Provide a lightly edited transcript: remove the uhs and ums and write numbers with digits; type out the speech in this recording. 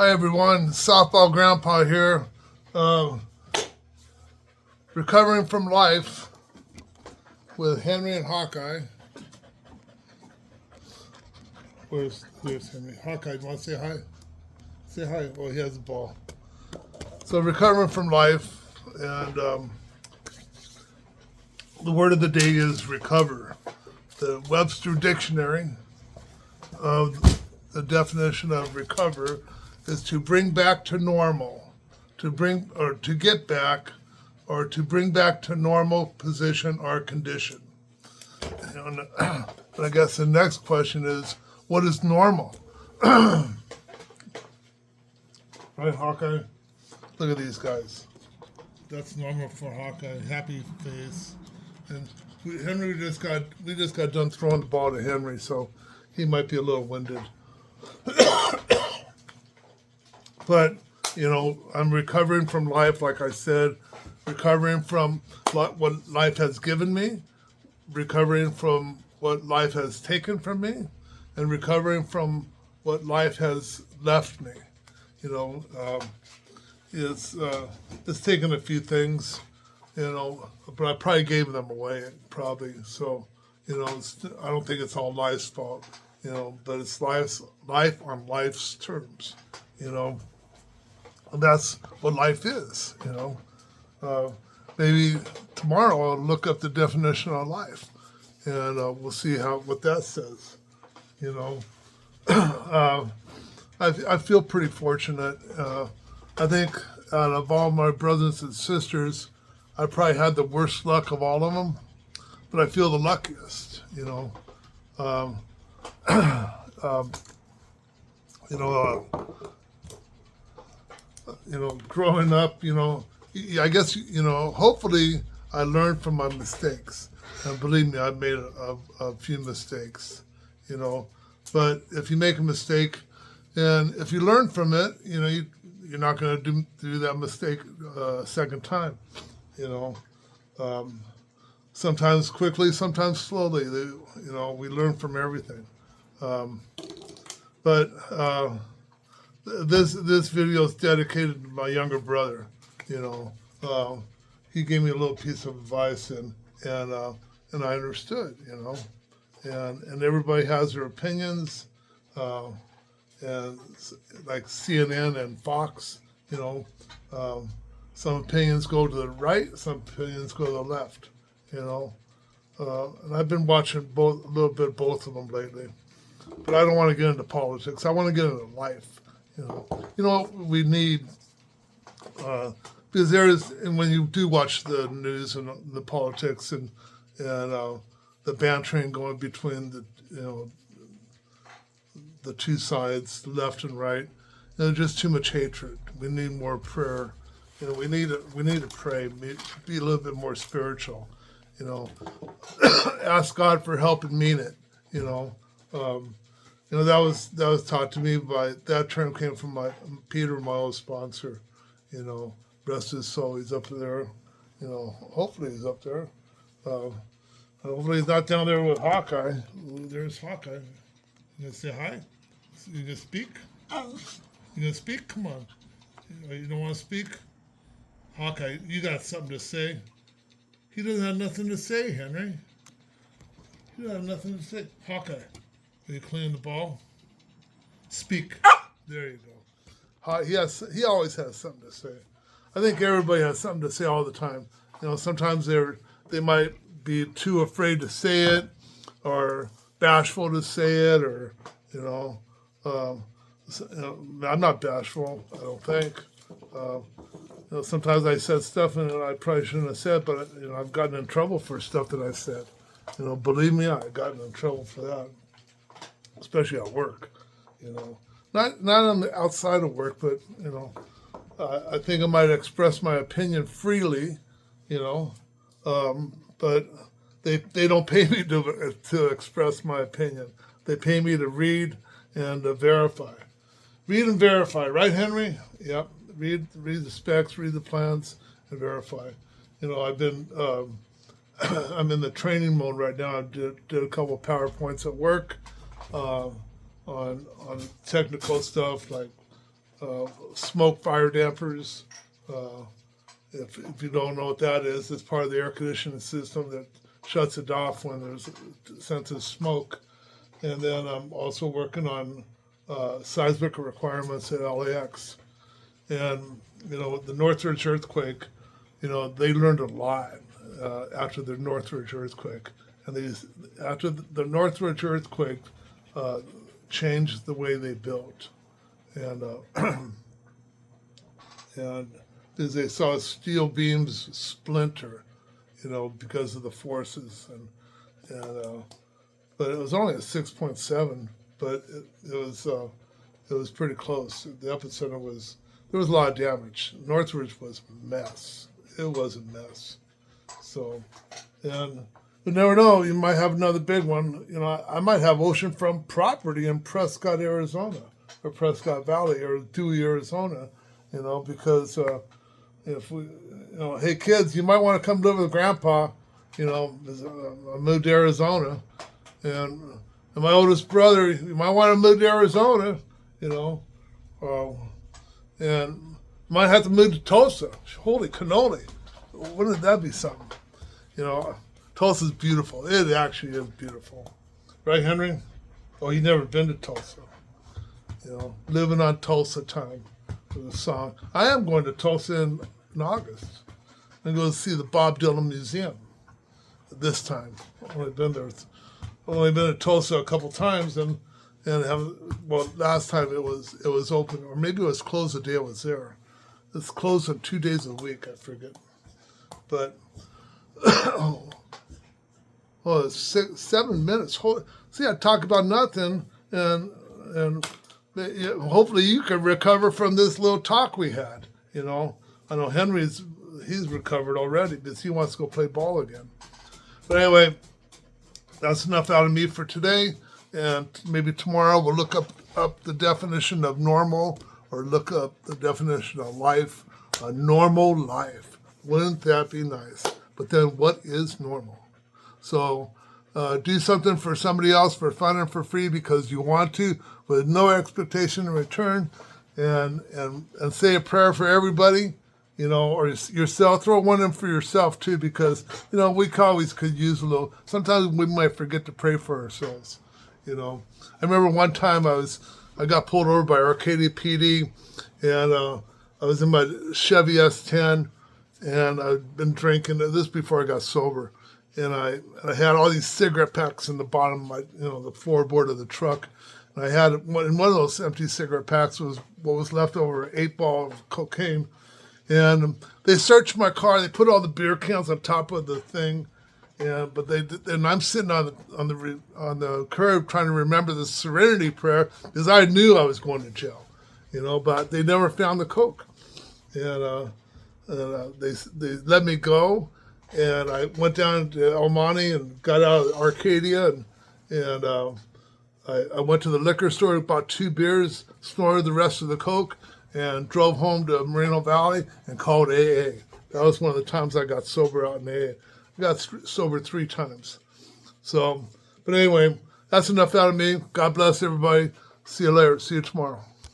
Hi everyone, Softball Grandpa here. Recovering from life with Henry and Hawkeye. Where's Henry? Hawkeye, you want to say hi? Say hi. Oh, he has the ball. So recovering from life, and the word of the day is recover. The Webster Dictionary of the definition of recover is to bring back to normal, to get back, or to bring back to normal position or condition. And I guess the next question is, what is normal? Right, Hawkeye? Look at these guys. That's normal for Hawkeye. Happy face. And we just got done throwing the ball to Henry, so he might be a little winded. But, I'm recovering from life, like I said, recovering from what life has given me, recovering from what life has taken from me, and recovering from what life has left me. It's taken a few things, but I probably gave them away, probably. So, I don't think it's all life's fault, but it's life on life's terms, and that's what life is, Maybe tomorrow I'll look up the definition of life, and we'll see what that says, I feel pretty fortunate. I think out of all my brothers and sisters, I probably had the worst luck of all of them, but I feel the luckiest, Um, um, you know, growing up, I guess, hopefully I learned from my mistakes. And believe me, I've made a few mistakes, But if you make a mistake, and if you learn from it, you're not going to do that mistake a second time, Sometimes quickly, sometimes slowly. We learn from everything. But this video is dedicated to my younger brother. He gave me a little piece of advice, and I understood. And everybody has their opinions, and like CNN and Fox. Some opinions go to the right, some opinions go to the left. And I've been watching a little bit of both of them lately. But I don't want to get into politics. I want to get into life. What we need, because and when you do watch the news and the politics and the bantering going between the two sides, left and right, there's just too much hatred. We need more prayer. We need to pray, be a little bit more spiritual. Ask God for help and mean it. That was taught to me by, that term came from Peter, my old sponsor. Rest his soul. He's up there. Hopefully he's up there. Hopefully he's not down there with Hawkeye. Ooh, there's Hawkeye. You gonna say hi? You gonna speak? Oh. You gonna speak? Come on. You don't want to speak? Hawkeye, you got something to say? He doesn't have nothing to say, Henry. He doesn't have nothing to say. Hawkeye, are you cleaning the ball? Speak. There you go. He always has something to say. I think everybody has something to say all the time. Sometimes they might be too afraid to say it, or bashful to say it, or I'm not bashful, I don't think. Sometimes I said stuff and I probably shouldn't have said, but I've gotten in trouble for stuff that I said. Believe me, I've gotten in trouble for that, especially at work. Not on the outside of work, but I think I might express my opinion freely, but they don't pay me to express my opinion. They pay me to read and verify. Read and verify, right, Henry? Yep. Read the specs, read the plans, and verify. I've been I'm in the training mode right now. I did a couple of PowerPoints at work on technical stuff like smoke fire dampers. If you don't know what that is, it's part of the air conditioning system that shuts it off when there's a sense of smoke. And then I'm also working on seismic requirements at LAX. And, the Northridge earthquake, they learned a lot after the Northridge earthquake. And after the Northridge earthquake changed the way they built. And and as they saw steel beams splinter, because of the forces, and but it was only a 6.7, but it was pretty close. The epicenter there was a lot of damage. Northridge was a mess. It was a mess. So, and you never know, you might have another big one. I might have oceanfront property in Prescott, Arizona, or Prescott Valley, or Dewey, Arizona, because if we, hey kids, you might want to come live with Grandpa. I moved to Arizona, and my oldest brother, you might want to move to Arizona, and might have to move to Tulsa. Holy cannoli, wouldn't that be something? Tulsa's beautiful. It actually is beautiful, right, Henry? Oh, you've never been to Tulsa? Living on Tulsa time. For the song. I am going to Tulsa in August. I'm going to see the Bob Dylan Museum this time. I've only been there. I've only been to Tulsa a couple times, and last time it was open, or maybe it was closed the day I was there. It's closed on 2 days a week, I forget. But it's 7 minutes. See, I talk about nothing, and hopefully you can recover from this little talk we had. I know he's recovered already because he wants to go play ball again. But anyway, that's enough out of me for today. And maybe tomorrow we'll look up the definition of normal, or look up the definition of life, a normal life. Wouldn't that be nice? But then what is normal? So do something for somebody else for fun and for free because you want to, with no expectation in return, and say a prayer for everybody, or yourself. Throw one in for yourself too, because we always could use a little. Sometimes we might forget to pray for ourselves. I remember one time I got pulled over by Arcadia PD, and I was in my Chevy S10, and I'd been drinking. This before I got sober. And I had all these cigarette packs in the bottom of my, the floorboard of the truck. And I had, in one of those empty cigarette packs was what was left over, 8 ball of cocaine. And they searched my car. They put all the beer cans on top of the thing. And I'm sitting on the curb trying to remember the Serenity Prayer because I knew I was going to jail, but they never found the coke. And they let me go. And I went down to El Monte and got out of Arcadia, and I went to the liquor store, bought 2 beers, snorted the rest of the coke, and drove home to Moreno Valley and called AA. That was one of the times I got sober out in AA. I got sober 3 times. So, but anyway, that's enough out of me. God bless everybody. See you later. See you tomorrow.